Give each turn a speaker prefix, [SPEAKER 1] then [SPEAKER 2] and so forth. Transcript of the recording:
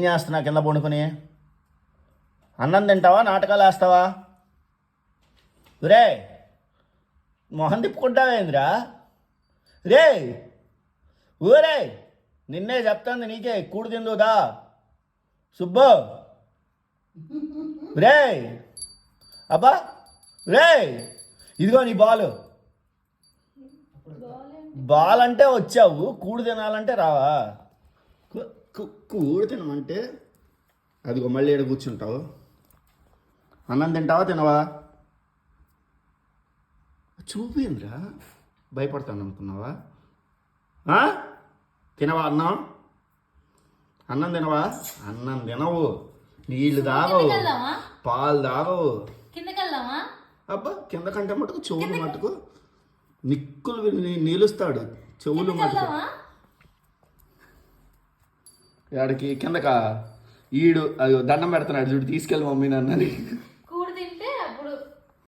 [SPEAKER 1] ఏం చేస్తున్నా కింద పండుకొని? అన్నం తింటావా, నాటకాలు వేస్తావా? రే మొహం తిప్పుకుంటావేంద్రా? రే ఊరే నిన్నే చెప్తాంది, నీకే కూడు తిందుదా సుబ్బు. రే అబ్బా రే, ఇదిగో నీ బాలు. బాల్ అంటే వచ్చావు, కూడు తినాలంటే రావా? కూడు తినమంటే అదిగో మళ్ళీ ఏడు కూర్చుంటావు. అన్నం తింటావా, తినవా? చూపిందిరా, భయపడతాను అనుకున్నావా? తినవా అన్నం? అన్నం తినవా? అన్నం తినవు, నీళ్ళు తాగవు, పాలు తాగవు. అబ్బా కింద కంటే మటుకు చెవులు మటుకు నిక్కులు నీలుస్తాడు, చెవులు మటుకు. ఆడికి కిందకా ఈడు అది దండం పెడుతున్నాడు చూడు, తీసుకెళ్ళి మమ్మీ నన్నని.